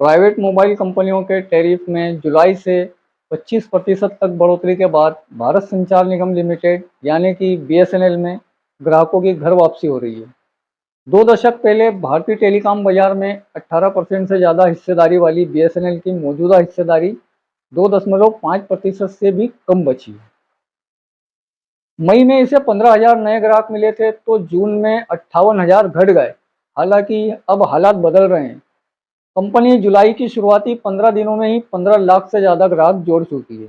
Private mobile कंपनियों के tariff में जुलाई से 25% तक बढ़ोतरी के बाद भारत संचार निगम लिमिटेड यानी कि बीएसएनएल में ग्राहकों की घर वापसी हो रही है। 2 दशक पहले भारतीय टेलीकॉम बाजार में 18% से ज़्यादा हिस्सेदारी वाली बीएसएनएल की मौजूदा हिस्सेदारी 2.5% से भी कम बची है। मई में इसे 15,000 नए ग्राहक मिले थे तो जून में 58,000 घट गए। हालांकि अब हालात बदल रहे हैं। कंपनी जुलाई की शुरुआती 15 दिनों में ही 15 लाख से ज़्यादा ग्राहक जोड़ चुकी है।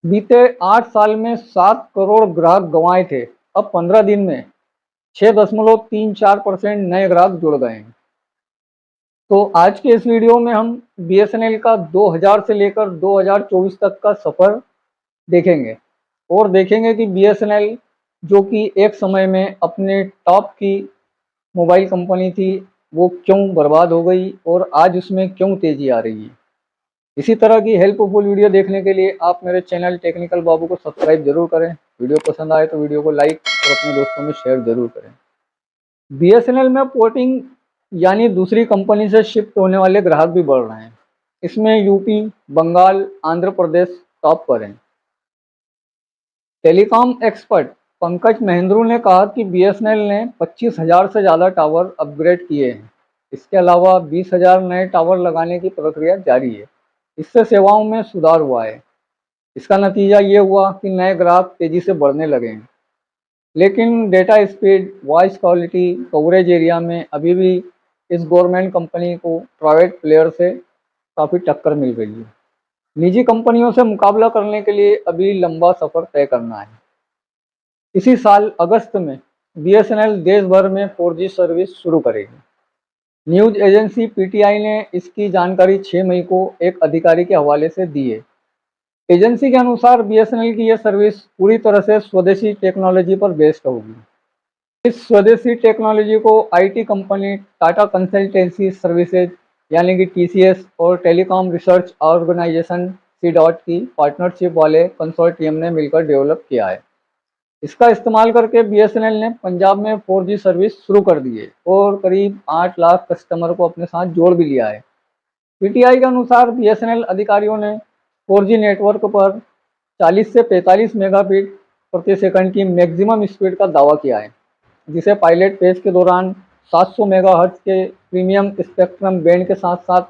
बीते 8 साल में 7 करोड़ ग्राहक गंवाए थे। अब 15 दिन में 6.34% नए ग्राहक जुड़ गए हैं। तो आज के इस वीडियो में हम बीएसएनएल का 2000 से लेकर 2024 तक का सफ़र देखेंगे और देखेंगे कि बीएसएनएल जो कि एक समय में अपने टॉप की मोबाइल कंपनी थी, वो क्यों बर्बाद हो गई और आज उसमें क्यों तेज़ी आ रही है। इसी तरह की हेल्पफुल वीडियो देखने के लिए आप मेरे चैनल टेक्निकल बाबू को सब्सक्राइब जरूर करें। वीडियो पसंद आए तो वीडियो को लाइक और अपने दोस्तों में शेयर जरूर करें। बीएसएनएल में पोर्टिंग यानी दूसरी कंपनी से शिफ्ट होने वाले ग्राहक भी बढ़ रहे हैं। इसमें यूपी, बंगाल, आंध्र प्रदेश टॉप पर हैं। टेलीकॉम एक्सपर्ट पंकज महेंद्रू ने कहा कि बीएसएनएल ने 25,000 से ज़्यादा टावर अपग्रेड किए हैं। इसके अलावा 20,000 नए टावर लगाने की प्रक्रिया जारी है। इससे सेवाओं में सुधार हुआ है। इसका नतीजा ये हुआ कि नए ग्राहक तेज़ी से बढ़ने लगे हैं। लेकिन data speed, voice quality, coverage area में अभी भी इस गवर्नमेंट कंपनी को प्राइवेट प्लेयर से काफ़ी टक्कर मिल रही है। निजी कंपनियों से मुकाबला करने के लिए अभी लंबा सफ़र तय करना है। इसी साल अगस्त में बीएसएनएल देश भर में 4G सर्विस शुरू करेगी। न्यूज़ एजेंसी पीटीआई ने इसकी जानकारी 6 मई को एक अधिकारी के हवाले से दी है। एजेंसी के अनुसार बीएसएनएल की यह सर्विस पूरी तरह से स्वदेशी टेक्नोलॉजी पर बेस्ड होगी। इस स्वदेशी टेक्नोलॉजी को IT company Tata consultancy services यानी कि टीसीएस और टेलीकॉम रिसर्च ऑर्गेनाइजेशन सी.डॉट की पार्टनरशिप वाले कंसोर्टियम ने मिलकर डेवलप किया है। इसका इस्तेमाल करके बीएसएनएल ने पंजाब में 4G सर्विस शुरू कर दी है और करीब 8 लाख कस्टमर को अपने साथ जोड़ भी लिया है। पीटीआई के अनुसार बीएसएनएल अधिकारियों ने 4G नेटवर्क पर 40 से 45 मेगाबिट प्रति सेकंड की मैक्सिमम स्पीड का दावा किया है, जिसे पायलट फेज के दौरान 700 मेगाहर्ट्ज के प्रीमियम स्पेक्ट्रम बैंड के साथ साथ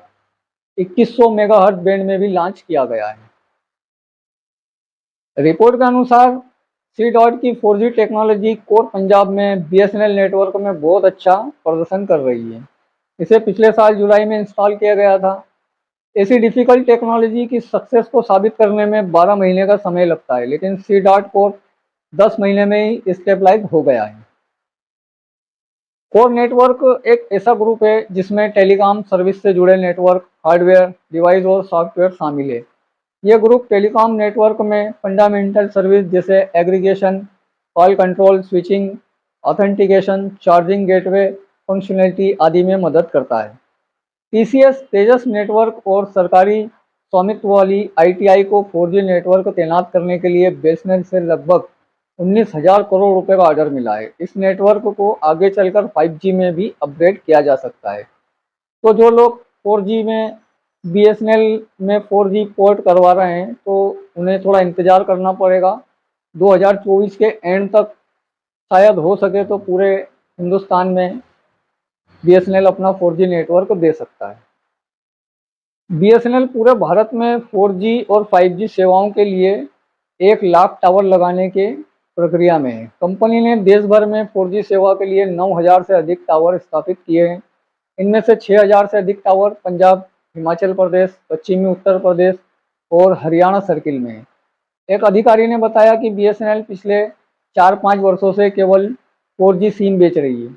2100 मेगाहर्ट्ज बैंड में भी लॉन्च किया गया है। रिपोर्ट के अनुसार सी.डॉट की 4G टेक्नोलॉजी कोर पंजाब में बीएसएनएल नेटवर्क में बहुत अच्छा प्रदर्शन कर रही है। इसे पिछले साल जुलाई में इंस्टॉल किया गया था। ऐसी डिफिकल्ट टेक्नोलॉजी की सक्सेस को साबित करने में 12 महीने का समय लगता है, लेकिन सी.डॉट कोर 10 महीने में ही स्टेबलाइज हो गया है। कोर नेटवर्क एक ऐसा ग्रुप है जिसमें टेलीकॉम सर्विस से जुड़े नेटवर्क, हार्डवेयर, डिवाइस और सॉफ्टवेयर शामिल है। यह ग्रुप टेलीकॉम नेटवर्क में फंडामेंटल सर्विस जैसे aggregation, call control, switching, authentication, charging gateway functionality आदि में मदद करता है। टीसीएस तेजस नेटवर्क और सरकारी स्वामित्व वाली आईटीआई को 4G नेटवर्क तैनात करने के लिए बीएसएनएल से लगभग 19,000 करोड़ रुपए का ऑर्डर मिला है। इस नेटवर्क को आगे चलकर 5G में भी अपग्रेड किया जा सकता है। तो जो लोग 4G में बीएसएनएल में 4G पोर्ट करवा रहे हैं तो उन्हें थोड़ा इंतज़ार करना पड़ेगा। 2024 के एंड तक शायद हो सके तो पूरे हिंदुस्तान में बीएसएनएल अपना 4G नेटवर्क दे सकता है। बीएसएनएल पूरे भारत में 4G और 5G सेवाओं के लिए 1 लाख टावर लगाने के प्रक्रिया में है। कंपनी ने देश भर में 4G सेवा के लिए 9,000 से अधिक टावर स्थापित किए हैं। इनमें से 6,000 से अधिक टावर पंजाब, हिमाचल प्रदेश, पश्चिमी उत्तर प्रदेश और हरियाणा सर्किल में है। एक अधिकारी ने बताया कि बीएसएनएल पिछले 4-5 वर्षों से केवल 4G सिम बेच रही है।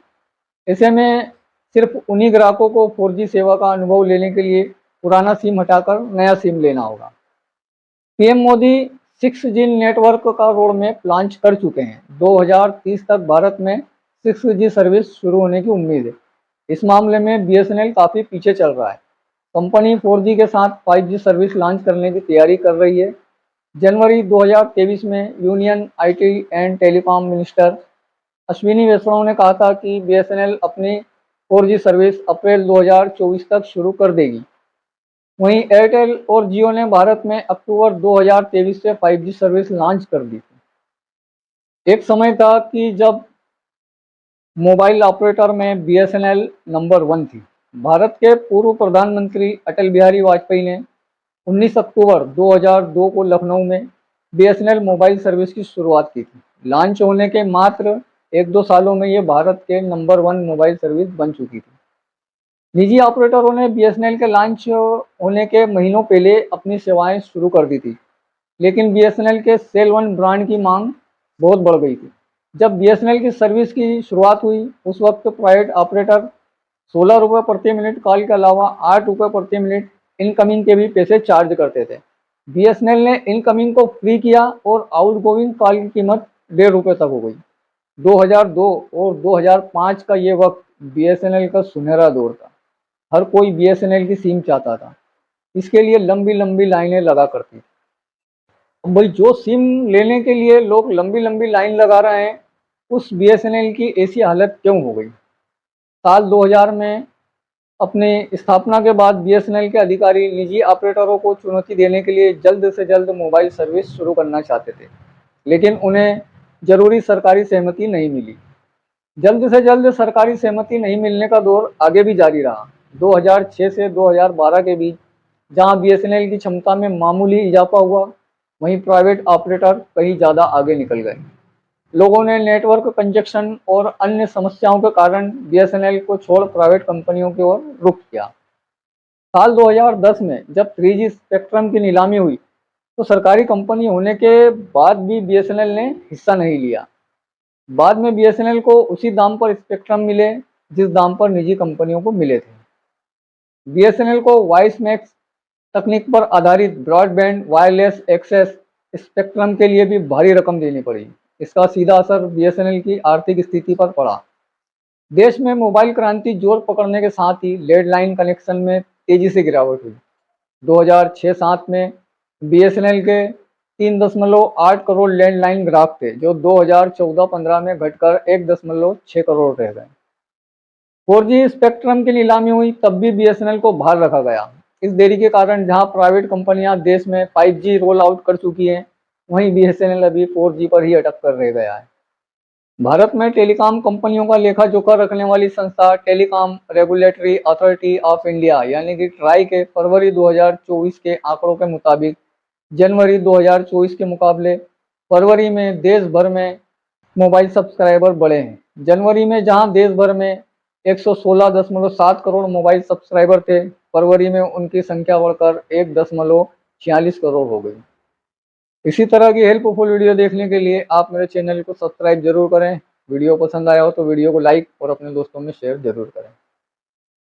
ऐसे में सिर्फ उन्हीं ग्राहकों को 4G सेवा का अनुभव लेने के लिए पुराना सिम हटाकर नया सिम लेना होगा। पीएम मोदी 6G नेटवर्क का रोड मैप लॉन्च कर चुके हैं। 2030 तक भारत में 6G सर्विस शुरू होने की उम्मीद है। इस मामले में बीएसएनएल काफ़ी पीछे चल रहा है। कंपनी 4G के साथ 5G सर्विस लॉन्च करने की तैयारी कर रही है। जनवरी 2023 में union IT and telecom minister Ashwini Vaishnaw ने कहा था कि बीएसएनएल अपनी 4G सर्विस अप्रैल 2024 तक शुरू कर देगी। वहीं एयरटेल और जियो ने भारत में अक्टूबर 2023 से 5G सर्विस लॉन्च कर दी थी। एक समय था कि जब मोबाइल ऑपरेटर में BSNL नंबर 1 थी। भारत के पूर्व प्रधानमंत्री अटल बिहारी वाजपेयी ने 19 अक्टूबर 2002 को लखनऊ में BSNL मोबाइल सर्विस की शुरुआत की थी। लॉन्च होने के मात्र 1-2 सालों में ये भारत के नंबर 1 मोबाइल सर्विस बन चुकी थी। निजी ऑपरेटरों ने BSNL के लॉन्च होने के महीनों पहले अपनी सेवाएं शुरू कर दी थी, लेकिन BSNL के सेल वन ब्रांड की मांग बहुत बढ़ गई थी। जब BSNL की सर्विस की शुरुआत हुई, उस वक्त प्राइवेट ऑपरेटर 16 रुपये प्रति मिनट कॉल के अलावा 8 रुपये प्रति मिनट इनकमिंग के भी पैसे चार्ज करते थे। BSNL ने इनकमिंग को फ्री किया और आउटगोइंग कॉल की कीमत 1.5 रुपये तक हो गई। 2002 और 2005 का ये वक्त BSNL का सुनहरा दौर था। हर कोई BSNL की सिम चाहता था। इसके लिए लंबी लंबी लाइनें लगा करती थी। अब भाई जो सिम लेने के लिए लोग लंबी लंबी लाइन लगा रहे हैं, उस BSNL की ऐसी हालत क्यों हो गई? साल 2000 में अपनी स्थापना के बाद BSNL के अधिकारी निजी ऑपरेटरों को चुनौती देने के लिए जल्द से जल्द मोबाइल सर्विस शुरू करना चाहते थे, लेकिन उन्हें जरूरी सरकारी सहमति नहीं मिली। जल्द से जल्द सरकारी सहमति नहीं मिलने का दौर आगे भी जारी रहा। 2006 से 2012 के बीच जहां BSNL की क्षमता में मामूली इजाफा हुआ, वहीं प्राइवेट ऑपरेटर कहीं ज़्यादा आगे निकल गए। लोगों ने नेटवर्क कंजेक्शन और अन्य समस्याओं के कारण BSNL को छोड़ प्राइवेट कंपनियों की ओर रुख किया। साल 2010 में जब 3G स्पेक्ट्रम की नीलामी हुई, तो सरकारी कंपनी होने के बाद भी BSNL ने हिस्सा नहीं लिया। बाद में BSNL को उसी दाम पर स्पेक्ट्रम मिले जिस दाम पर निजी कंपनियों को मिले थे। BSNL को वॉइस मैक्स तकनीक पर आधारित ब्रॉडबैंड वायरलेस एक्सेस स्पेक्ट्रम के लिए भी भारी रकम देनी पड़ी। इसका सीधा असर BSNL की आर्थिक स्थिति पर पड़ा। देश में मोबाइल क्रांति जोर पकड़ने के साथ ही लैंडलाइन कनेक्शन में तेजी से गिरावट हुई। 2006-07 में BSNL के 3.8 करोड़ लैंडलाइन ग्राहक थे, जो 2014-15 में घटकर 1.6 करोड़ रह गए। 4G स्पेक्ट्रम की नीलामी हुई, तब भी BSNL को बाहर रखा गया। इस देरी के कारण जहां प्राइवेट कंपनियां देश में 5G रोल आउट कर चुकी हैं, वहीं BSNL अभी 4G पर ही अटक कर रह गया है। भारत में टेलीकॉम कंपनियों का लेखा जोखा रखने वाली संस्था telecom regulatory authority of India यानी कि ट्राई के फरवरी 2024 के आंकड़ों के मुताबिक जनवरी 2024 के मुकाबले फरवरी में देश भर में मोबाइल सब्सक्राइबर बढ़े हैं। जनवरी में जहां देश भर में 116.7 करोड़ मोबाइल सब्सक्राइबर थे, फरवरी में उनकी संख्या बढ़कर 1.46 करोड़ हो गई। इसी तरह की हेल्पफुल वीडियो देखने के लिए आप मेरे चैनल को सब्सक्राइब जरूर करें। वीडियो पसंद आया हो तो वीडियो को लाइक और अपने दोस्तों में शेयर जरूर करें।